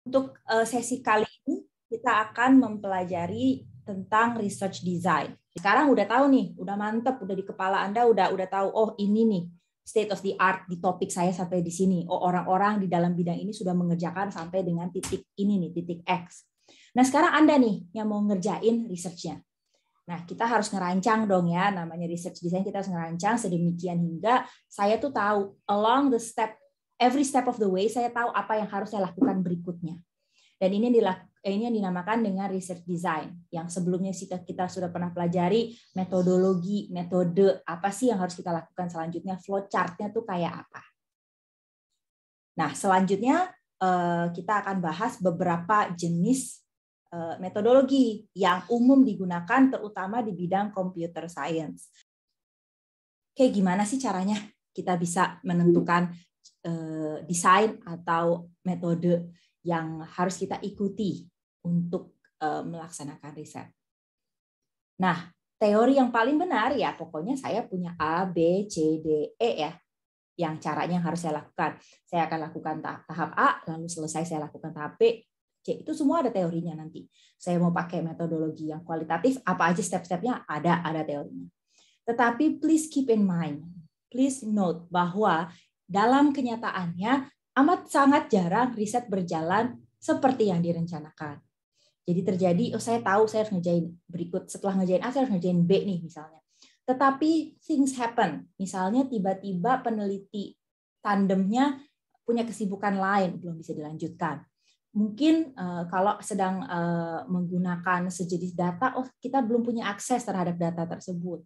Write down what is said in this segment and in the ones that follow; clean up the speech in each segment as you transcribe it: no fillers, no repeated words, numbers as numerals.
Untuk sesi kali ini kita akan mempelajari tentang research design. Sekarang udah tahu nih, udah mantep, udah di kepala Anda udah tahu, oh ini nih state of the art di topik saya sampai di sini. Oh, orang-orang di dalam bidang ini sudah mengerjakan sampai dengan titik ini nih, titik X. Nah, sekarang Anda nih yang mau ngerjain research-nya. Nah, kita harus ngerancang dong ya, namanya research design, kita harus ngerancang sedemikian hingga saya tuh tahu along the step, every step of the way, saya tahu apa yang harus saya lakukan berikutnya. Dan ini yang dinamakan dengan research design. Yang sebelumnya kita sudah pernah pelajari metodologi, metode, apa sih yang harus kita lakukan selanjutnya, flow chart-nya tuh kayak apa. Nah, selanjutnya kita akan bahas beberapa jenis metodologi yang umum digunakan terutama di bidang computer science. Oke, gimana sih caranya kita bisa menentukan desain atau metode yang harus kita ikuti untuk melaksanakan riset. Nah, teori yang paling benar ya pokoknya saya punya A, B, C, D, E ya. Yang caranya yang harus saya lakukan. Saya akan lakukan tahap A, lalu selesai saya lakukan tahap B, C. Itu semua ada teorinya nanti. Saya mau pakai metodologi yang kualitatif, apa aja step-stepnya ada teorinya. Tetapi please keep in mind, please note bahwa dalam kenyataannya amat sangat jarang riset berjalan seperti yang direncanakan. Jadi terjadi, oh saya tahu saya harus ngerjain berikut, setelah ngerjain A saya harus ngerjain B nih misalnya. Tetapi things happen, misalnya tiba-tiba peneliti tandemnya punya kesibukan lain, belum bisa dilanjutkan. Mungkin kalau sedang menggunakan sejenis data, oh kita belum punya akses terhadap data tersebut.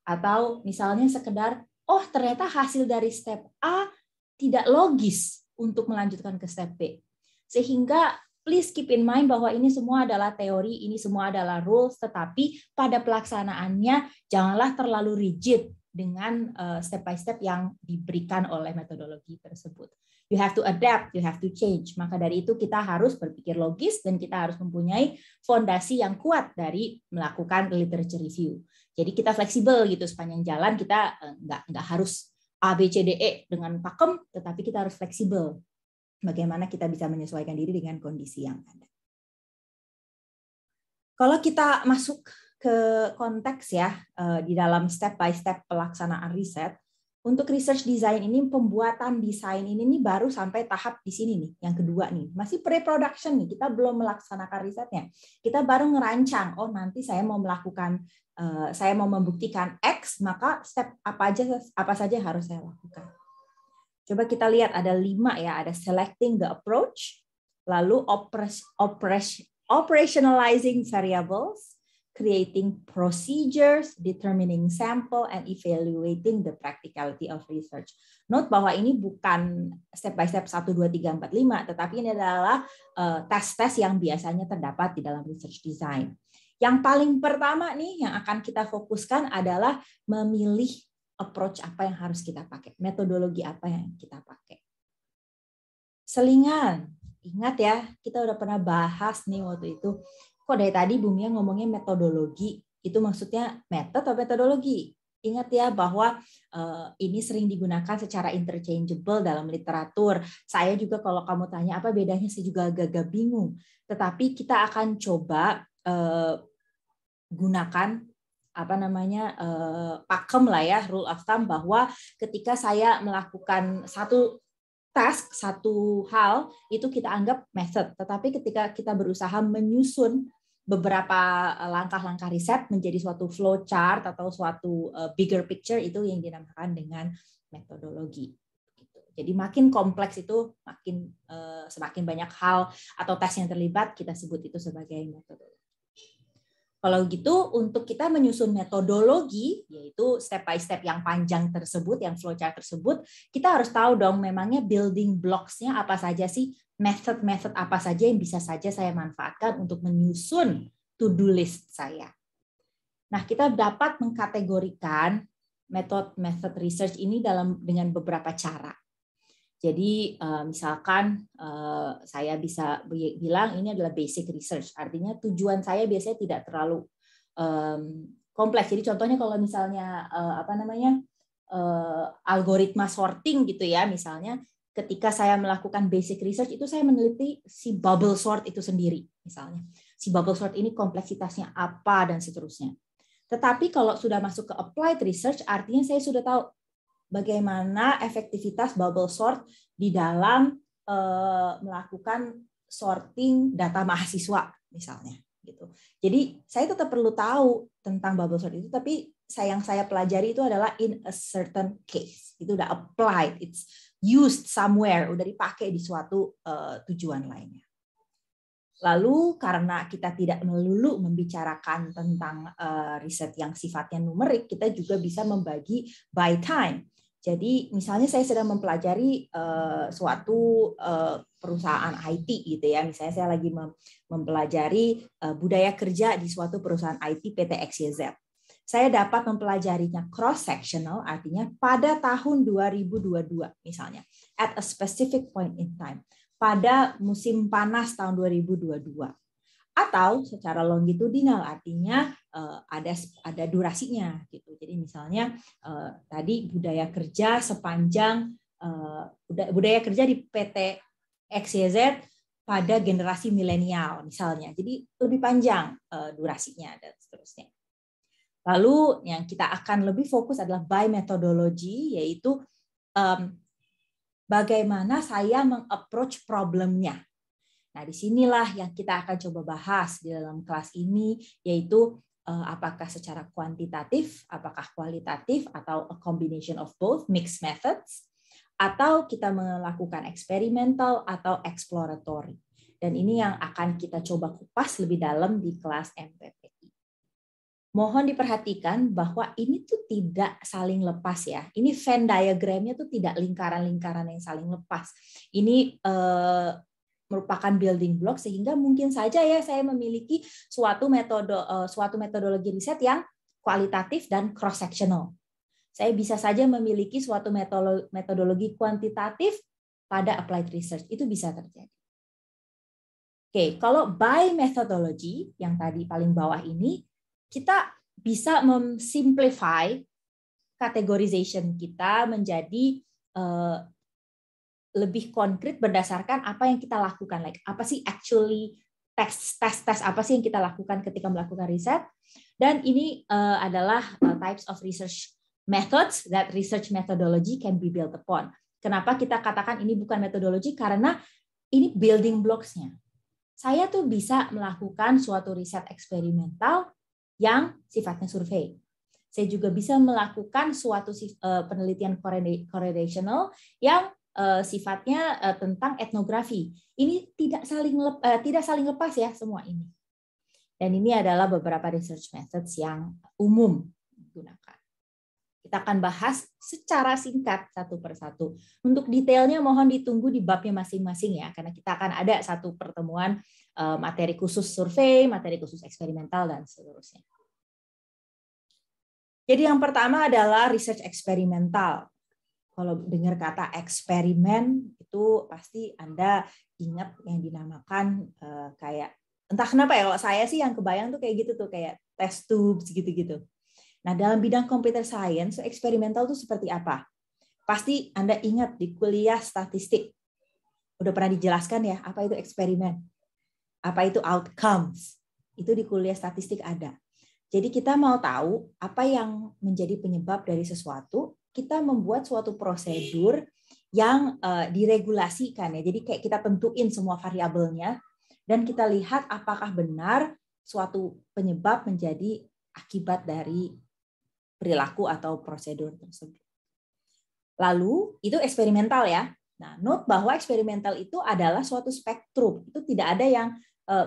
Atau misalnya sekedar, oh ternyata hasil dari step A tidak logis untuk melanjutkan ke step B. Sehingga please keep in mind bahwa ini semua adalah teori, ini semua adalah rules, tetapi pada pelaksanaannya janganlah terlalu rigid dengan step by step yang diberikan oleh metodologi tersebut. You have to adapt, you have to change. Maka dari itu kita harus berpikir logis dan kita harus mempunyai fondasi yang kuat dari melakukan literature review. Jadi kita fleksibel gitu sepanjang jalan, kita nggak harus A, B, C, D, E dengan pakem, tetapi kita harus fleksibel. Bagaimana kita bisa menyesuaikan diri dengan kondisi yang ada. Kalau kita masuk ke konteks ya, di dalam step by step pelaksanaan riset, untuk research design ini, pembuatan desain ini nih baru sampai tahap di sini nih, yang kedua nih, masih pre-production nih, kita belum melaksanakan risetnya. Kita baru ngerancang, oh nanti saya mau melakukan, saya mau membuktikan X, maka step apa saja harus saya lakukan. Coba kita lihat ada 5 ya, ada selecting the approach, lalu operationalizing variables, creating procedures, determining sample, and evaluating the practicality of research. Note bahwa ini bukan step by step 1, 2, 3, 4, 5, tetapi ini adalah tes-tes yang biasanya terdapat di dalam research design. Yang paling pertama nih yang akan kita fokuskan adalah memilih approach apa yang harus kita pakai, metodologi apa yang kita pakai. Selingan, ingat ya, kita udah pernah bahas nih waktu itu. Kok dari tadi Bu Mia ngomongnya metodologi, itu maksudnya method atau metodologi? Ingat ya bahwa ini sering digunakan secara interchangeable dalam literatur. Saya juga kalau kamu tanya apa bedanya, saya juga agak-agak bingung. Tetapi kita akan coba gunakan pakem lah ya, rule of thumb, bahwa ketika saya melakukan satu task, satu hal, itu kita anggap method. Tetapi ketika kita berusaha menyusun beberapa langkah-langkah riset menjadi suatu flow chart atau suatu bigger picture, itu yang dinamakan dengan metodologi. Jadi makin kompleks itu, semakin banyak hal atau tes yang terlibat, kita sebut itu sebagai metodologi. Kalau gitu, untuk kita menyusun metodologi, yaitu step by step yang panjang tersebut, yang flowchart tersebut, kita harus tahu dong memangnya building blocks-nya apa saja sih, method-method apa saja yang bisa saja saya manfaatkan untuk menyusun to-do list saya. Nah, kita dapat mengkategorikan method research ini dengan beberapa cara. Jadi misalkan saya bisa bilang ini adalah basic research, artinya tujuan saya biasanya tidak terlalu kompleks. Jadi contohnya kalau misalnya algoritma sorting gitu ya, misalnya ketika saya melakukan basic research itu saya meneliti si bubble sort itu sendiri misalnya. Si bubble sort ini kompleksitasnya apa dan seterusnya. Tetapi kalau sudah masuk ke applied research artinya saya sudah tahu bagaimana efektivitas bubble sort di dalam melakukan sorting data mahasiswa misalnya gitu. Jadi saya tetap perlu tahu tentang bubble sort itu, tapi yang saya pelajari itu adalah in a certain case. Itu udah applied, it's used somewhere, udah dipakai di suatu tujuan lainnya. Lalu karena kita tidak melulu membicarakan tentang riset yang sifatnya numerik, kita juga bisa membagi by time. Jadi misalnya saya sedang mempelajari suatu perusahaan IT gitu ya, misalnya saya lagi mempelajari budaya kerja di suatu perusahaan IT PT XYZ. Saya dapat mempelajarinya cross sectional, artinya pada tahun 2022 misalnya, at a specific point in time, pada musim panas tahun 2022. Atau secara longitudinal, artinya ada durasinya gitu. Jadi misalnya tadi budaya kerja sepanjang budaya kerja di PT XYZ pada generasi milenial misalnya. Jadi lebih panjang durasinya dan seterusnya. Lalu yang kita akan lebih fokus adalah by methodology, yaitu bagaimana saya meng-approach problemnya. Nah, disinilah yang kita akan coba bahas di dalam kelas ini, yaitu apakah secara kuantitatif, apakah kualitatif, atau a combination of both, mixed methods, atau kita melakukan experimental atau exploratory. Dan ini yang akan kita coba kupas lebih dalam di kelas MPPI. Mohon diperhatikan bahwa ini tuh tidak saling lepas ya. Ini Venn diagramnya tuh tidak lingkaran-lingkaran yang saling lepas. Ini merupakan building block sehingga mungkin saja ya saya memiliki suatu metodologi riset yang kualitatif dan cross sectional. Saya bisa saja memiliki suatu metodologi kuantitatif pada applied research. Itu bisa terjadi. Oke, kalau by methodology yang tadi paling bawah ini, kita bisa memsimplify categorization kita menjadi lebih konkret berdasarkan apa yang kita lakukan. Like, apa sih actually tes apa sih yang kita lakukan ketika melakukan riset. Dan ini adalah types of research methods that research methodology can be built upon. Kenapa kita katakan ini bukan metodologi? Karena ini building blocks-nya. Saya tuh bisa melakukan suatu riset eksperimental yang sifatnya survei. Saya juga bisa melakukan suatu penelitian correlational yang sifatnya tentang etnografi. Ini tidak saling lepas ya semua ini. Dan ini adalah beberapa research methods yang umum digunakan. Kita akan bahas secara singkat satu persatu. Untuk detailnya mohon ditunggu di babnya masing-masing ya, karena kita akan ada satu pertemuan materi khusus survei, materi khusus eksperimental, dan seterusnya. Jadi yang pertama adalah research eksperimental. Kalau dengar kata eksperimen, itu pasti Anda ingat yang dinamakan kayak, entah kenapa ya, kalau saya sih yang kebayang tuh kayak gitu tuh, kayak test tubes gitu-gitu. Nah, dalam bidang computer science, eksperimental itu seperti apa? Pasti Anda ingat di kuliah statistik. Udah pernah dijelaskan ya, apa itu eksperimen? Apa itu outcomes? Itu di kuliah statistik ada. Jadi kita mau tahu apa yang menjadi penyebab dari sesuatu, kita membuat suatu prosedur yang diregulasikan ya. Jadi kayak kita tentuin semua variabelnya, dan kita lihat apakah benar suatu penyebab menjadi akibat dari perilaku atau prosedur tersebut. Lalu itu eksperimental ya. Nah, note bahwa eksperimental itu adalah suatu spektrum. Itu tidak ada yang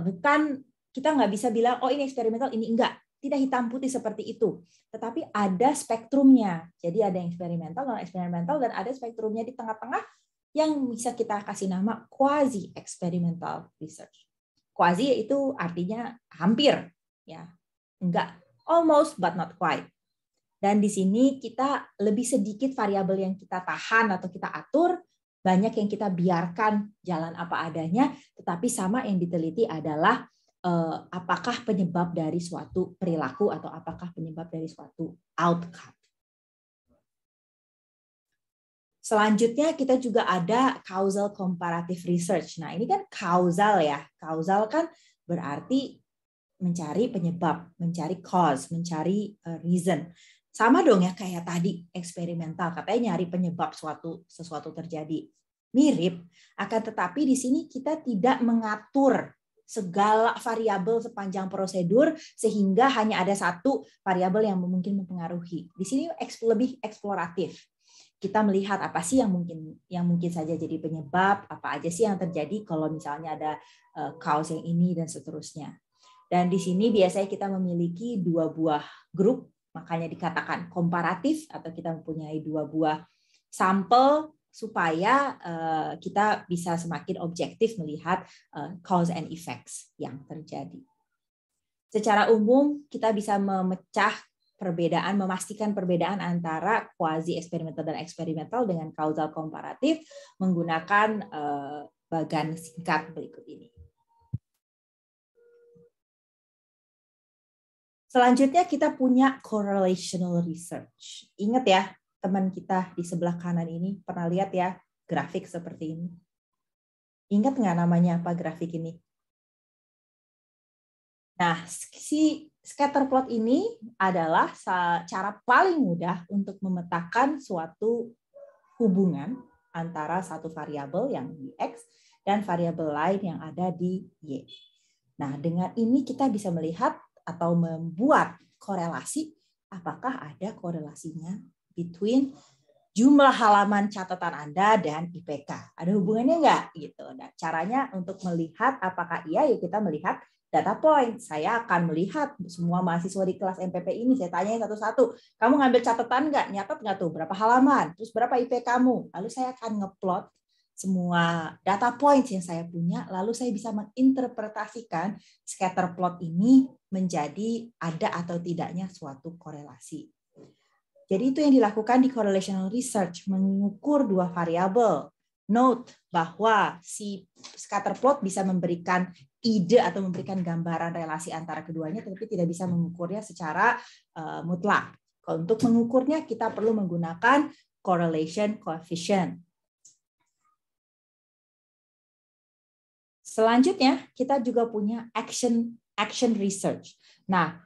bukan, kita nggak bisa bilang oh ini eksperimental, ini enggak. Tidak hitam putih seperti itu. Tetapi ada spektrumnya. Jadi ada yang eksperimental, non-eksperimental, dan ada spektrumnya di tengah-tengah yang bisa kita kasih nama quasi experimental research. Quasi itu artinya hampir ya. Enggak, almost but not quite. Dan di sini kita lebih sedikit variabel yang kita tahan atau kita atur, banyak yang kita biarkan jalan apa adanya, tetapi sama yang diteliti adalah apakah penyebab dari suatu perilaku atau apakah penyebab dari suatu outcome. Selanjutnya kita juga ada causal comparative research. Nah, ini kan causal ya. Causal kan berarti mencari penyebab, mencari cause, mencari reason. Sama dong ya kayak tadi eksperimental, katanya nyari penyebab sesuatu terjadi. Mirip, akan tetapi di sini kita tidak mengatur segala variabel sepanjang prosedur sehingga hanya ada satu variabel yang mungkin mempengaruhi. Di sini lebih eksploratif. Kita melihat apa sih yang mungkin saja jadi penyebab, apa aja sih yang terjadi kalau misalnya ada cause yang ini dan seterusnya. Dan di sini biasanya kita memiliki 2 buah grup, makanya dikatakan komparatif atau kita mempunyai 2 buah sampel supaya kita bisa semakin objektif melihat cause and effects yang terjadi. Secara umum kita bisa memastikan perbedaan antara quasi eksperimental dan eksperimental dengan causal komparatif menggunakan bagan singkat berikut ini. Selanjutnya kita punya correlational research. Ingat ya, teman kita di sebelah kanan ini pernah lihat ya grafik seperti ini. Ingat nggak namanya apa grafik ini? Nah, si scatter plot ini adalah cara paling mudah untuk memetakan suatu hubungan antara satu variabel yang di X dan variabel lain yang ada di Y. Nah, dengan ini kita bisa melihat atau membuat korelasi, apakah ada korelasinya between jumlah halaman catatan Anda dan IPK. Ada hubungannya nggak? Gitu. Nah, caranya untuk melihat apakah iya, ya kita melihat data point. Saya akan melihat semua mahasiswa di kelas MPP ini, saya tanyain satu-satu. Kamu ngambil catatan nggak? Nyatet nggak tuh? Berapa halaman? Terus berapa IP kamu? Lalu saya akan ngeplot semua data points yang saya punya, lalu saya bisa menginterpretasikan scatter plot ini menjadi ada atau tidaknya suatu korelasi. Jadi itu yang dilakukan di correlational research, mengukur 2 variabel. Note bahwa si scatter plot bisa memberikan ide atau memberikan gambaran relasi antara keduanya, tetapi tidak bisa mengukurnya secara mutlak. Untuk mengukurnya kita perlu menggunakan correlation coefficient. Selanjutnya, kita juga punya action research. Nah,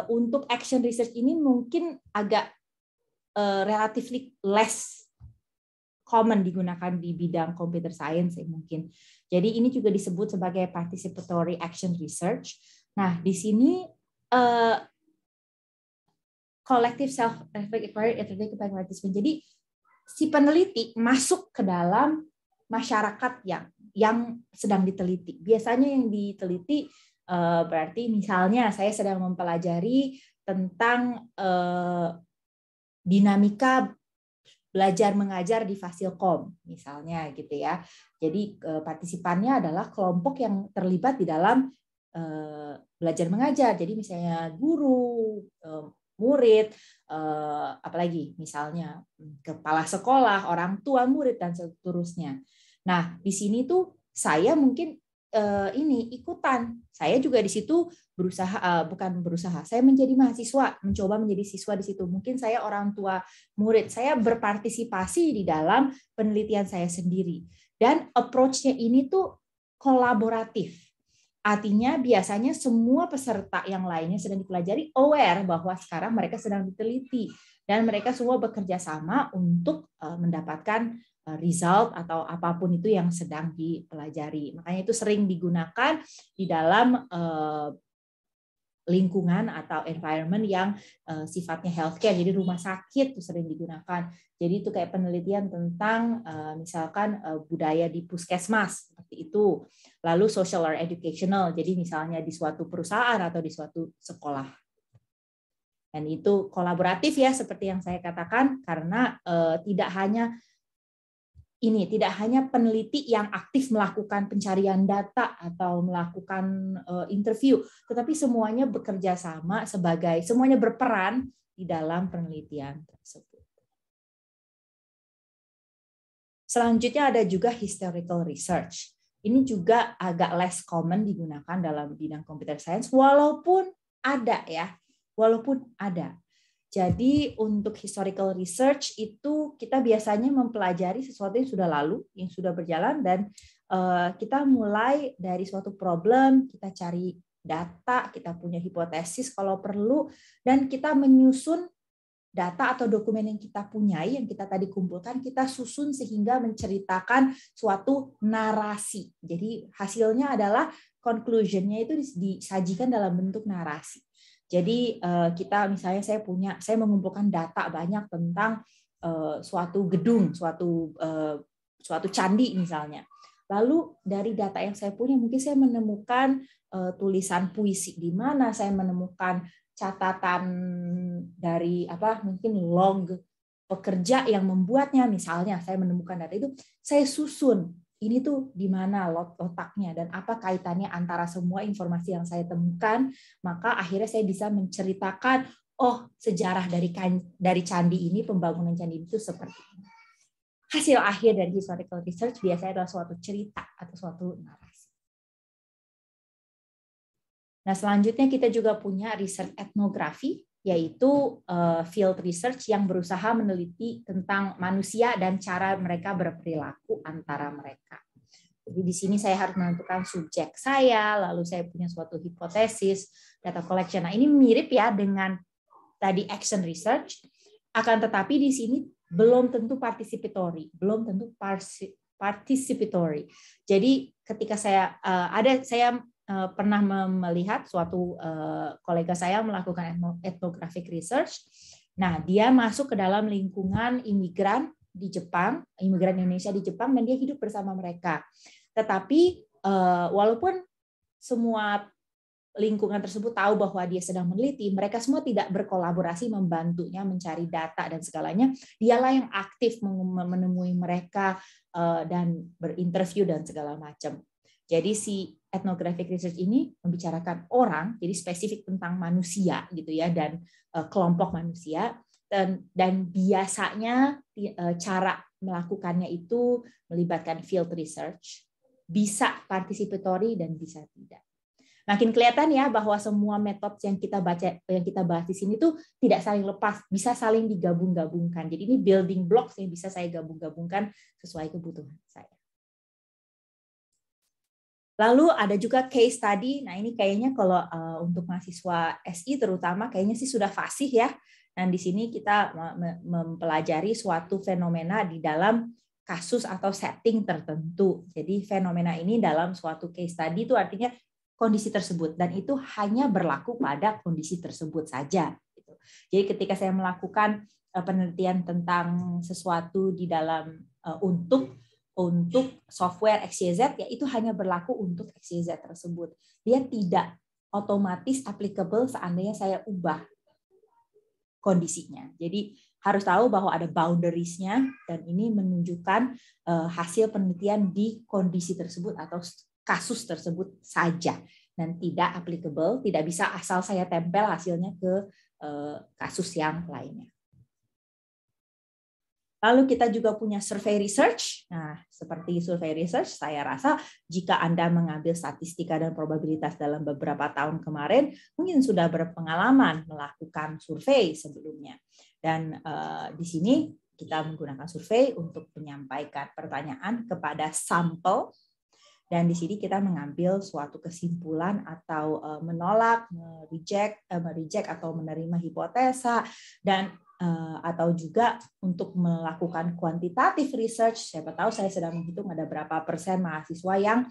untuk action research ini mungkin agak relatively less common digunakan di bidang computer science ya mungkin. Jadi ini juga disebut sebagai participatory action research. Nah, di sini collective self-required participant. Jadi si peneliti masuk ke dalam masyarakat yang sedang diteliti. Biasanya yang diteliti berarti misalnya saya sedang mempelajari tentang dinamika belajar mengajar di Fasilkom misalnya gitu ya. Jadi partisipannya adalah kelompok yang terlibat di dalam belajar mengajar. Jadi misalnya guru, murid, apalagi misalnya kepala sekolah, orang tua murid dan seterusnya. Nah, di sini tuh saya mungkin ikutan. Saya juga di situ saya menjadi mahasiswa, mencoba menjadi siswa di situ. Mungkin saya orang tua murid, saya berpartisipasi di dalam penelitian saya sendiri. Dan approach-nya ini tuh kolaboratif. Artinya biasanya semua peserta yang lainnya sedang dipelajari aware bahwa sekarang mereka sedang diteliti dan mereka semua bekerja sama untuk mendapatkan result atau apapun itu yang sedang dipelajari. Makanya itu sering digunakan di dalam lingkungan atau environment yang sifatnya healthcare, jadi rumah sakit itu sering digunakan. Jadi itu kayak penelitian tentang misalkan budaya di puskesmas seperti itu. Lalu social or educational, jadi misalnya di suatu perusahaan atau di suatu sekolah. Dan itu kolaboratif ya seperti yang saya katakan karena tidak hanya peneliti yang aktif melakukan pencarian data atau melakukan interview, tetapi semuanya bekerja sama semuanya berperan di dalam penelitian tersebut. Selanjutnya ada juga historical research. Ini juga agak less common digunakan dalam bidang computer science, walaupun ada ya, walaupun ada. Jadi untuk historical research itu kita biasanya mempelajari sesuatu yang sudah lalu, yang sudah berjalan, dan kita mulai dari suatu problem, kita cari data, kita punya hipotesis kalau perlu, dan kita menyusun data atau dokumen yang kita punyai, yang kita tadi kumpulkan, kita susun sehingga menceritakan suatu narasi. Jadi hasilnya adalah conclusion-nya itu disajikan dalam bentuk narasi. Jadi kita misalnya saya mengumpulkan data banyak tentang suatu gedung, suatu candi misalnya. Lalu dari data yang saya punya mungkin saya menemukan tulisan puisi di mana, saya menemukan catatan dari mungkin log pekerja yang membuatnya, misalnya saya menemukan data itu, saya susun ini tuh di mana letaknya dan apa kaitannya antara semua informasi yang saya temukan, maka akhirnya saya bisa menceritakan, oh sejarah dari candi ini, pembangunan candi itu seperti ini. Hasil akhir dari historical research biasanya adalah suatu cerita atau suatu narasi. Nah, selanjutnya kita juga punya research etnografi, yaitu field research yang berusaha meneliti tentang manusia dan cara mereka berperilaku antara mereka. Jadi di sini saya harus menentukan subjek saya, lalu saya punya suatu hipotesis, data collection. Nah, ini mirip ya dengan tadi action research, akan tetapi di sini belum tentu participatory, belum tentu participatory. Jadi ketika saya pernah melihat suatu kolega saya melakukan ethnographic research. Nah, dia masuk ke dalam lingkungan imigran di Jepang, imigran Indonesia di Jepang, dan dia hidup bersama mereka. Tetapi walaupun semua lingkungan tersebut tahu bahwa dia sedang meneliti, mereka semua tidak berkolaborasi membantunya mencari data dan segalanya. Dialah yang aktif menemui mereka dan berinterview dan segala macam. Jadi si ethnographic research ini membicarakan orang, jadi spesifik tentang manusia gitu ya, dan kelompok manusia, dan biasanya cara melakukannya itu melibatkan field research, bisa participatory dan bisa tidak. Makin kelihatan ya bahwa semua metode yang kita bahas di sini tuh tidak saling lepas, bisa saling digabung-gabungkan. Jadi ini building blocks yang bisa saya gabung-gabungkan sesuai kebutuhan saya. Lalu ada juga case study. Nah, ini kayaknya kalau untuk mahasiswa SI terutama kayaknya sih sudah fasih ya. Dan di sini kita mempelajari suatu fenomena di dalam kasus atau setting tertentu. Jadi fenomena ini dalam suatu case study itu artinya kondisi tersebut, dan itu hanya berlaku pada kondisi tersebut saja. Jadi ketika saya melakukan penelitian tentang sesuatu di dalam untuk software XYZ, ya itu hanya berlaku untuk XYZ tersebut. Dia tidak otomatis applicable seandainya saya ubah kondisinya. Jadi harus tahu bahwa ada boundaries-nya, dan ini menunjukkan hasil penelitian di kondisi tersebut atau kasus tersebut saja, dan tidak applicable, tidak bisa asal saya tempel hasilnya ke kasus yang lainnya. Lalu kita juga punya survey research. Nah, seperti survey research, saya rasa jika Anda mengambil statistika dan probabilitas dalam beberapa tahun kemarin, mungkin sudah berpengalaman melakukan survei sebelumnya. Dan di sini kita menggunakan survei untuk menyampaikan pertanyaan kepada sampel, dan di sini kita mengambil suatu kesimpulan atau menolak, mereject atau menerima hipotesa, dan atau juga untuk melakukan kuantitatif research. Siapa tahu saya sedang menghitung ada berapa persen mahasiswa yang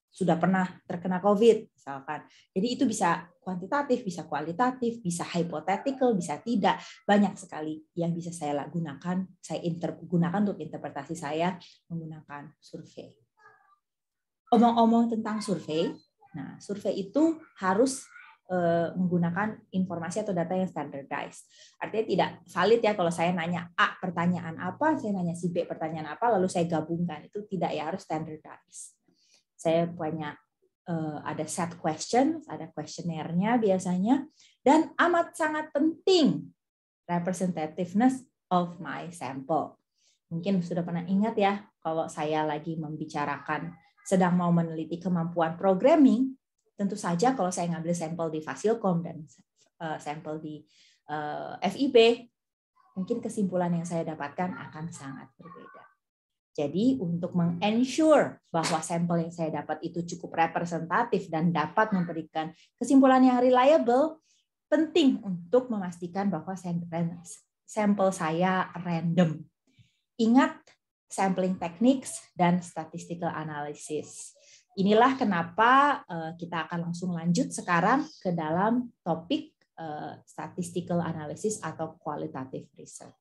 sudah pernah terkena COVID misalkan. Jadi itu bisa kuantitatif, bisa kualitatif, bisa hypothetical, bisa tidak. Banyak sekali yang bisa saya gunakan, gunakan untuk interpretasi saya menggunakan survei. Omong-omong tentang survei, nah survei itu harus menggunakan informasi atau data yang standardized. Artinya tidak valid ya kalau saya nanya A pertanyaan apa, saya nanya si B pertanyaan apa, lalu saya gabungkan. Itu tidak ya, harus standardized. Saya punya ada set questions, ada kuesionernya biasanya, dan amat sangat penting representativeness of my sample. Mungkin sudah pernah ingat ya, kalau saya lagi membicarakan sedang mau meneliti kemampuan programming, tentu saja kalau saya ngambil sampel di Fasilkom dan sampel di FIB, mungkin kesimpulan yang saya dapatkan akan sangat berbeda. Jadi untuk meng-ensure bahwa sampel yang saya dapat itu cukup representatif dan dapat memberikan kesimpulan yang reliable, penting untuk memastikan bahwa sampel saya random. Ingat sampling techniques dan statistical analysis. Inilah kenapa kita akan langsung lanjut sekarang ke dalam topik statistical analysis atau qualitative research.